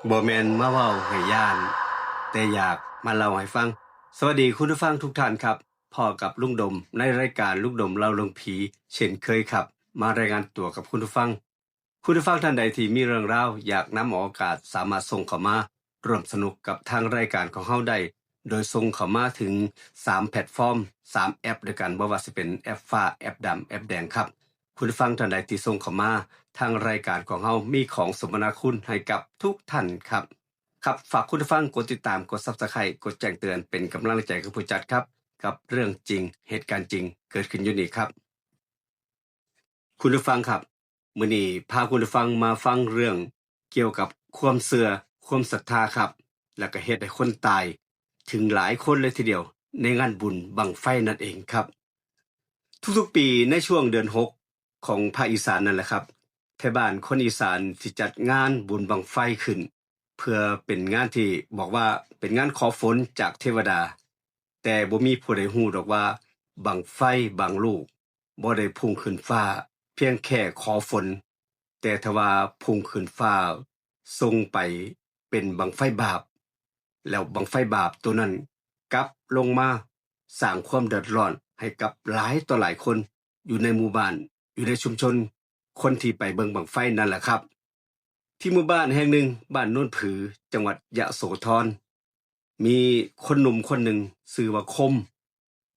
บ่แม่นมาเว้าให้ย้านแต่อยากมาเล่าให้ฟังสวัสดีคุณผู้ฟังทุกท่านครับพ่อกับลุงดมในรายการลุงดมเล่าเรื่องผีเช่นเคยครับมารายงานตัวกับคุณผู้ฟังท่านใดที่มีเรื่องราวอยากนำออกอากาศสามารถส่งเข้ามาร่วมสนุกกับทางรายการของเฮาได้โดยส่งเข้ามาถึง3แพลตฟอร์ม3แอปด้วยกันบ่ว่าสิเป็นแอปฟ้าแอปดำแอปแดงครับคุณผู้ฟังท่านใดที่ส่งเข้ามาทางรายการของเฮามีของสมนาคุณให้กับทุกท่านครับฝากคุณผู้ฟังกดติดตามกด Subscribe กดแจ้งเตือนเป็นกำลังใจกับผู้จัดครับกับเรื่องจริงเหตุการณ์จริงเกิดขึ้นอยู่นี่ครับคุณผู้ฟังครับมื้อนี้พาคุณผู้ฟังมาฟังเรื่องเกี่ยวกับความเชื่อความศรัทธาครับแล้วก็เฮ็ดให้คนตายถึงหลายคนเลยทีเดียวในงานบุญบั้งไฟนั่นเองครับทุกๆปีในช่วงเดือน6ของภาคอีสานนั่นแหละครับไทบ้านคนอีสานสิจัดงานบุญบั้งไฟขึ้นเพื่อเป็นงานที่บอกว่าเป็นงานขอฝนจากเทวดาแต่บ่มีผู้ใดฮู้ดอกว่าบั้งไฟบางลูกบ่ได้พุ่งขึ้นฟ้าเพียงแค่ขอฝนแต่ทว่าพุ่งขึ้นฟ้าส่งไปเป็นบั้งไฟบาปแล้วบั้งไฟบาปตัวนั้นกลับลงมาสร้างความเดือดร้อนให้กับหลายต่อหลายคนอยู่ในหมู่บ้านอยู่ในชุมชนคนที่ไปเบิ่งบั้งไฟนั่นแหละครับที่หมู่บ้านแห่งหนึ่งบ้านโน้นผือจังหวัดยโสธรมีคนหนุ่มคนหนึ่งชื่อว่าคม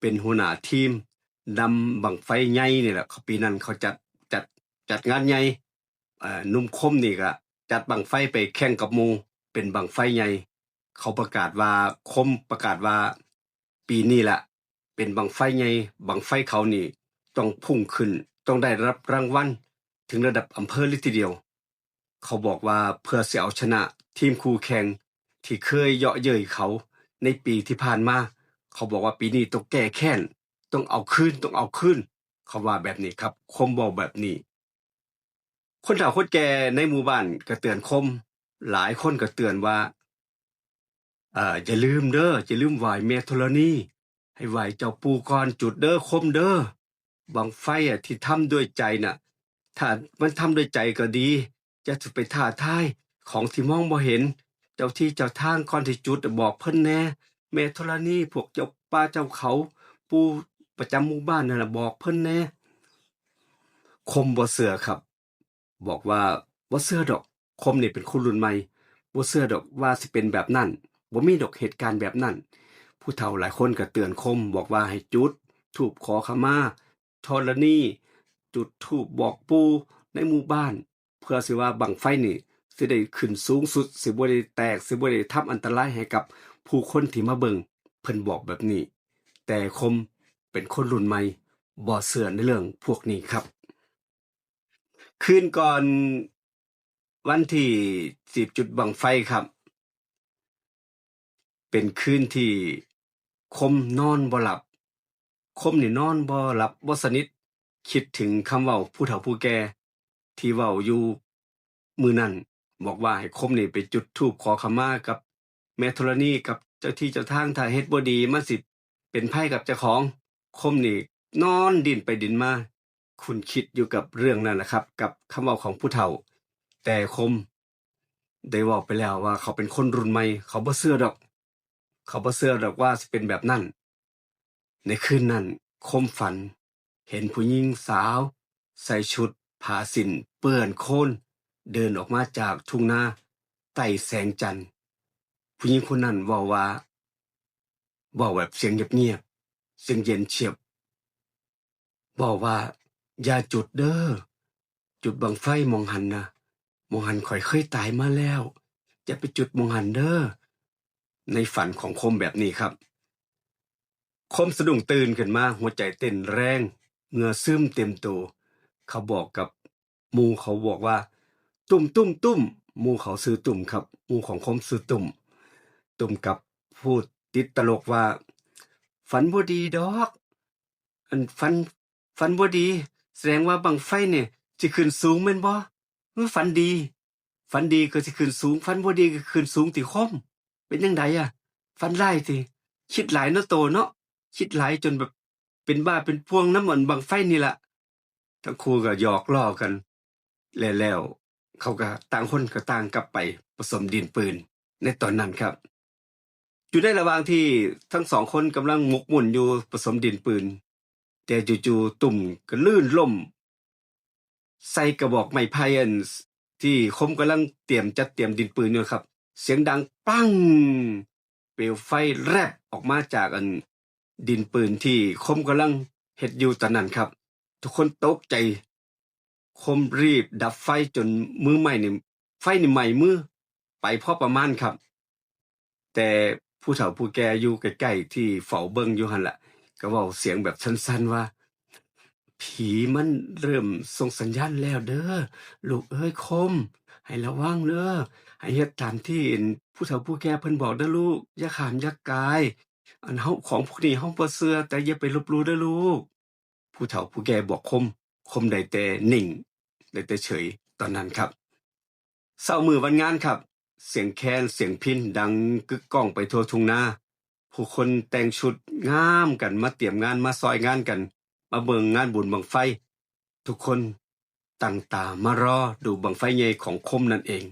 เป็นหัวหน้าทีมนำบั้งไฟใหญ่นี่แหละปีนั้นเขาจัดงานใหญ่หนุ่มคมนี่ก็จัดบั้งไฟไปแข่งกับหมู่เป็นบั้งไฟใหญ่เขาประกาศว่าคมประกาศว่าปีนี้ล่ะเป็นบั้งไฟใหญ่บั้งไฟเขานี่ต้องพุ่งขึ้นต้องได้รับรางวัลถึงระดับอำเภอเลยทีเดียวเขาบอกว่าเพื่อสิเอาชนะทีมคู่แข่งที่เคยเยาะเย้ยเขาในปีที่ผ่านมาเขาบอกว่าปีนี้ต้องแก้แค้นต้องเอาคืนเขาว่าแบบนี้ครับคมบอกแบบนี้คนเฒ่าคนแก่ในหมู่บ้านก็เตือนคมหลายคนก็เตือนว่าอย่าลืมเด้ออย่าลืมไหว้แม่ธรณีให้ไหว้เจ้าปู่ก่อนจุดเด้อคมเด้อบั้งไฟที่ทำด้วยใจน่ะถ้ามันทำด้วยใจก็ดีอย่าสิไปท้าทายของที่มองบ่เห็นเจ้าที่เจ้าทางก่อนที่จุดบอกเพิ่นแหน่แม่ธรณีพวกเจ้าป่าเจ้าเขาปู่ประจำหมู่บ้านนั่นน่ะบอกเพิ่นแหน่คมบ่เชื่อครับบอกว่าบ่เชื่อดอกคมนี่เป็นคนรุ่นใหม่บ่เชื่อดอกว่าสิเป็นแบบนั้นบ่มีดอกเหตุการณ์แบบนั้นผู้เฒ่าหลายคนก็เตือนคมบอกว่าให้จุดธูปขอขมาธรณีจุดธูปบอกปู่ในหมู่บ้านเพื่อสิว่าบั้งไฟนี่สิได้ขึ้นสูงสุดสิบ่ได้แตกสิบ่ได้ทำอันตรายให้กับผู้คนที่มาเบิ่งเพิ่นบอกแบบนี้แต่คมเป็นคนรุ่นใหม่บ่เชื่อในเรื่องพวกนี้ครับคืนก่อนวันที่10จุดบั้งไฟครับเป็นคืนที่คมนอนบ่หลับคมนี่นอนบ่หลับบ่สนิทคิดถึงคำเว้าผู้เฒ่าผู้แก่ที่เว้าอยู่มื้อนั้นบอกว่าให้คมนี่ไปจุดธูปขอขมากับแม่ธรณีกับเจ้าที่เจ้าทางถ้าเฮ็ดบ่ดีมันสิเป็นภัยกับเจ้าของคมนี่นอนดิ้นไปดิ้นมาคุณคิดอยู่กับเรื่องนั้นล่ะครับกับคำเว้าของผู้เฒ่าแต่คมได้เว้าไปแล้วว่าเขาเป็นคนรุ่นใหม่เขาบ่เชื่อดอกว่าสิเป็นแบบนั้นในคืนนั้นคมฝันเห็นผู้หญิงสาวใส่ชุดผ้าสิ้นเปื้อนโคลนเดินออกมาจากทุ่งนาใต้แสงจันทร์ผู้หญิงคนนั้นเว้าแบบเสียงเงียบๆเสียงเย็นเฉียบเว้าว่าอย่าจุดเด้อจุดบั้งไฟหม้องหั้นน่ะหม้องหั้นข้อยเคยตายมาแล้วอย่าไปจุดหม้องหั้นเด้อในฝันของคมแบบนี้ครับคมสะดุ้งตื่นขึ้นมาหัวใจเต้นแรงเหงื่อซึมเต็มตัวเขาบอกกับหมู่เขาบอกว่าตุ้มหมู่เขาชื่อตุ้มครับหมู่ของคมชื่อตุ้มกับพูดติดตลกว่าฝันบ่ดีดอกอันฝันบ่ดีแสดงว่าบั้งไฟเนี่ยสิขึ้นสูงแม่นบ่ฝันดีก็สิขึ้นสูงฝันบ่ดีก็ขึ้นสูงติคมเป็นจังไดอะฝันร้ายติคิดหลายเนาะโตเนาะคิดหลายจนแบบเป็นบ้าเป็นพวงน้ำอันบั้งไฟนี่ล่ะทั้งคู่ก็หยอกล้อกันแล้ว เขาก็ต่างคนก็ต่างกลับไปผสมดินปืนในตอนนั้นครับอยู่ในระหว่างที่ทั้งสองคนกำลังหมกมุ่นอยู่ผสมดินปืนแต่จู่ๆตุ่มก็ลื่นล่มใส่กระบอกไม้ไผ่อันที่คมกำลังเตรียมจัดเตรียมดินปืนอยู่ครับเสียงดังปังเปลวไฟแรบออกมาจากอันดินปืนที่คมกำลังเฮ็ดอยู่ตอนนั้นครับทุกคนตกใจคมรีบดับไฟจนมือใหม่นี่ไฟนี่ไหม้มือไปพอประมาณครับแต่ผู้เฒ่าผู้แก่อยู่ใกล้ๆที่เฝ้าเบิ่งอยู่หั่นล่ะก็เว้าเสียงแบบสั้นๆว่าผีมันเริ่มส่งสัญญาณแล้วเด้อลูกเอ้ยคมให้ระวังเด้อให้เฮ็ดตามที่ผู้เฒ่าผู้แก่เพิ่นบอกเด้อลูกอย่าขามอย่ากายอันเฮาของพวกนี้เฮาบ่เชื่อแต่อย่าไปลบหลู่เด้อลูกผู้เฒ่าผู้แก่บอกคมได้แต่นิ่งได้แต่เฉยตอนนั้นครับเช้ามื้อวันงานครับเสียงแคนเสียงพิณดังกึกก้องไปทั่วทุ่งนาผู้คนแต่งชุดงามกันมาเตรียมงานมาซอยงานกันมาเบิ่งงานบุญบั้งไฟทุกคนตั้งตามารอดูบั้งไฟใหญ่ของคมนั่นเอง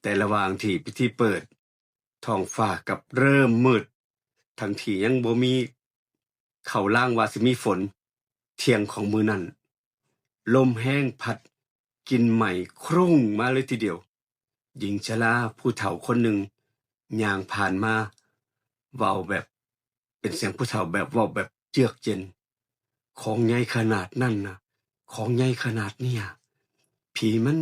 แต่ระหว่างที่พิธีเปิดท้องฟ้ากับเริ่มมืดทั้งที่ยังบ่มีเข้าล่างว่าสิมีฝนเที่ยงของมื้อนั้นลมแห้งพัดกลิ่นไหม้ครุ่งมาเลยทีเดียวหญิงชราผู้เฒ่าคนหนึ่งย่างผ่านมาเว้าแบบเป็นเสียงผู้เฒ่าแบบเว้าแบบเยือกเย็นของใหญ่ขนาดนั้นน่ะของใหญ่ขนาดเนี่ยผีมัน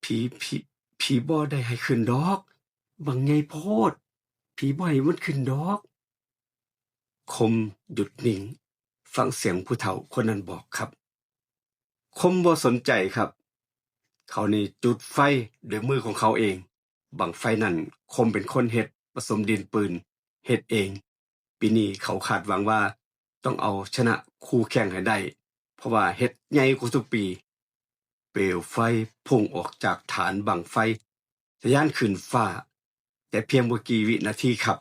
ผีผีผีบ่ได้ให้ขึ้นดอกบักใหญ่โพดผีบ่ให้มันขึ้นดอกคมหยุดนิ่งฟังเสียงผู้เฒ่าคนนั้นบอกครับคมบ่สนใจครับเขานี่จุดไฟด้วยมือของเขาเองบั้งไฟนั้นคมเป็นคนเฮ็ดผสมดินปืนเฮ็ดเองปีนี้เขาคาดหวังว่าต้องเอาชนะคู่แข่งให้ได้เพราะว่าเฮ็ดใหญ่กว่าทุกปีเปลวไฟพุ่งออกจากฐานบั้งไฟทะยานขึ้นฟ้าแต่เพียงบ่กี่วินาทีครับ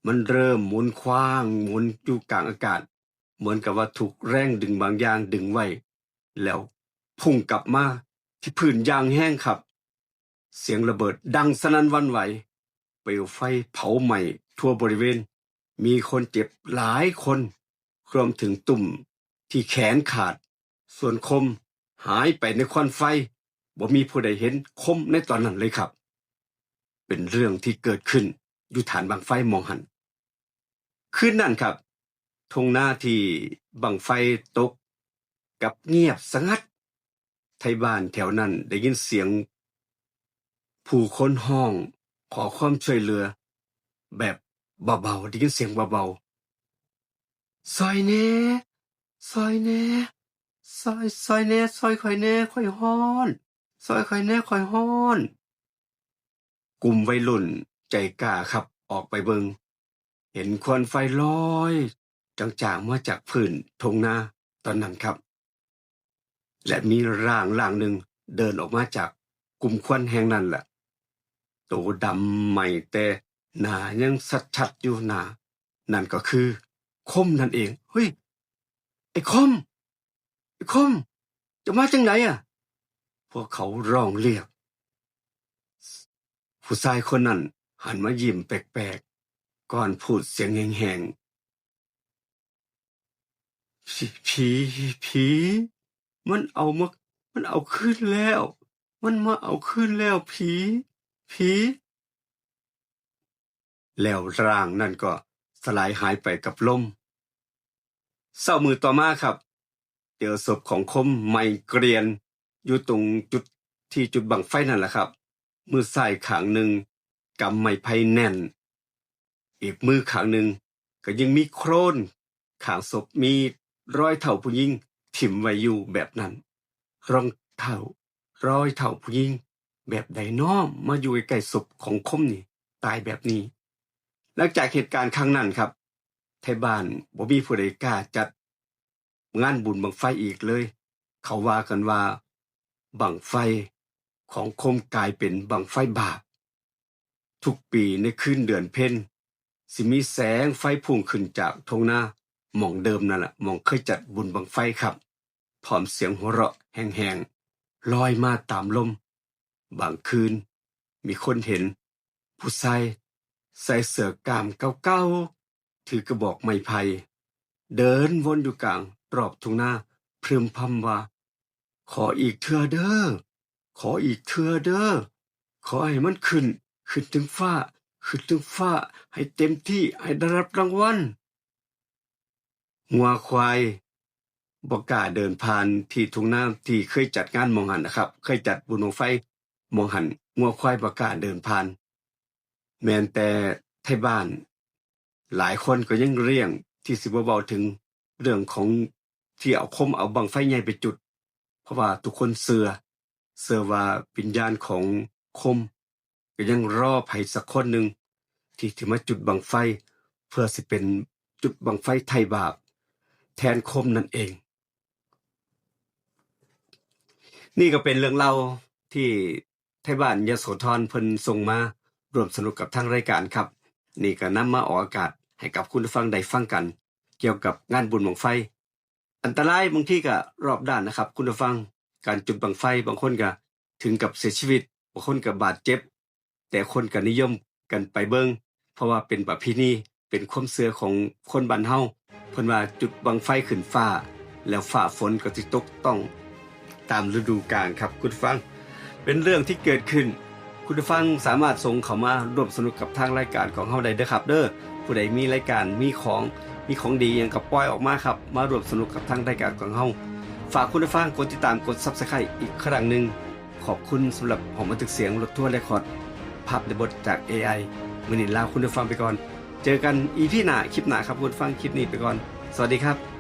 มันเริ่มหมุนคว้างหมุนอยู่กลางอากาศเหมือนกับว่าถูกแรงดึงบางอย่างดึงไว้แล้วพุ่งกลับมาที่พื้นอย่างแห้งครับเสียงระเบิดดังสนั่นหวั่นไหวเปลวไฟเผาไหม้ทั่วบริเวณมีคนเจ็บหลายคนรวมถึงตุ่มที่แขนขาดส่วนคมหายไปในควันไฟบ่มีผู้ใดเห็นคมในตอนนั้นเลยครับเป็นเรื่องที่เกิดขึ้นอยู่ฐานบั้งไฟมองหันคืนนั้นครับทุ่งนาที่บั้งไฟตกกับเงียบสงัดไทบ้านแถวนั้นได้ยินเสียงผู้คนห้องขอความช่วยเหลือแบบเบาๆได้ยินเสียงเบาๆซอยแหน่ซอยแหน่ซอยแหน่ซอยข่อยแหน่ข่อยร้อนซอยข่อยแหน่ข่อยร้อนกลุ่มวัยรุ่นใจกล้าครับออกไปเบิงเห็นควันไฟลอยจางๆมาจากพื้นทุ่งนาตอนนั้นครับและมีร่างหนึ่งเดินออกมาจากกลุ่มควันแห่งนั้นแหละโตดำใหม่แต่หน้ายังชัดๆอยู่หน้านั่นก็คือคมนั่นเองเฮ้ยไอ้คมจะมาจังไหนอ่ะพวกเขาร้องเรียกผู้ชายคนนั้นหันมายิ้มแปลกๆก่อนพูดเสียงแหงๆผีมันเอาขึ้นแล้วมันมาเอาขึ้นแล้วผีแล้วร่างนั่นก็สลายหายไปกับลมเช้ามื้อต่อมาครับเจอศพของคมไหม้เกรียมอยู่ตรงจุดที่จุดบั้งไฟนั่นแหละครับมือซ้ายข้างหนึ่งกำไม้ไผ่แน่นอีกมือข้างหนึ่งก็ยังมีโคลนข้างศพมีรอยเท้าผู้หญิงถิ่มไว้อยู่แบบนั้นรองเท้ารอยเท้าผู้หญิงแบบใดน้อมาอยู่ใกล้ศพของคมนี่ตายแบบนี้หลังจากเหตุการณ์ครั้งนั้นครับไทบ้านบ่มีผู้ใดกล้าจัดงานบุญบั้งไฟอีกเลยเขาว่ากันว่าบั้งไฟของคมกลายเป็นบั้งไฟบาปทุกปีในคืนเดือนเพ็ญสิมีแสงไฟพุ่งขึ้นจากทุ่งนาหม่องเดิมนั่นแหละหม่องเคยจัดบุญบั้งไฟครับพร้อมเสียงหัวเราะแห้งๆลอยมาตามลม บางคืนมีคนเห็นผู้ชายใส่เสื้อกล้ามเก่าๆถือกระบอกไม้ไผ่เดินวนอยู่กลางรอบทุ่งนาพรึมพำว่าขออีกเทื่อเด้อขออีกเทื่อเด้อขอให้มันขึ้นถึงฟ้าขึ้นถึงฟ้าให้เต็มที่ให้ได้รับรางวัลงัวควายบ่กล้าเดินผ่านที่ทุ่งนาที่เคยจัดงานหม้องหั้นนะครับเคยจัดบุญบั้งไฟหม้องหั้นงัวควายบ่กล้าเดินผ่านแม้นแต่ไทบ้านหลายคนก็ยังเลี่ยงที่สิบ่เว้าถึงเรื่องของที่เอาเอาบั้งไฟใหญ่ไปจุดเพราะว่าทุกคนเชื่อว่าวิญญาณของคมก็ยังรอไผสักคนหนึ่งที่สิมาจุดบั้งไฟเพื่อสิเป็นจุดบั้งไฟไถ่บาปแทนคมนั่นเอง นี่ก็เป็นเรื่องเล่าที่ไทบ้านยโสธรเพิ่นส่งมาร่วมสนุกกับทางรายการครับนี่ก็นำมาออกอากาศให้กับคุณผู้ฟังได้ฟังกันเกี่ยวกับงานบุญบั้งไฟอันตรายบางทีก็รอบด้านนะครับคุณผู้ฟังการจุดบั้งไฟบางคนก็ถึงกับเสียชีวิตบางคนก็บาดเจ็บแต่คนก็นิยมกันไปเบิ่งเพราะว่าเป็นประเพณีเป็นความเชื่อของคนบ้านเฮาเพิ่นว่าจุดบั้งไฟขึ้นฟ้าแล้วฟ้าฝนก็สิตกต้องตามฤดูกาลครับคุณฟังเป็นเรื่องที่เกิดขึ้นคุณฟังสามารถส่งเข้ามาร่วมสนุกกับทางรายการของเฮาได้เด้อครับเด้อผู้ใดมีรายการมีของดีหยังก็ปล่อยออกมาครับมาร่วมสนุกกับทางรายการของเฮาฝากคุณฟังกดติดตามกด Subscribe อีกครั้งนึงขอบคุณสำหรับหอบันทึกเสียงรถทัวร์เรคคอร์ดภาพในบทจาก AI มื้อนี้ลาคุณฟังไปก่อนเจอกัน EP หน้าคลิปหน้าครับคุณฟังคลิปนี้ไปก่อนสวัสดีครับ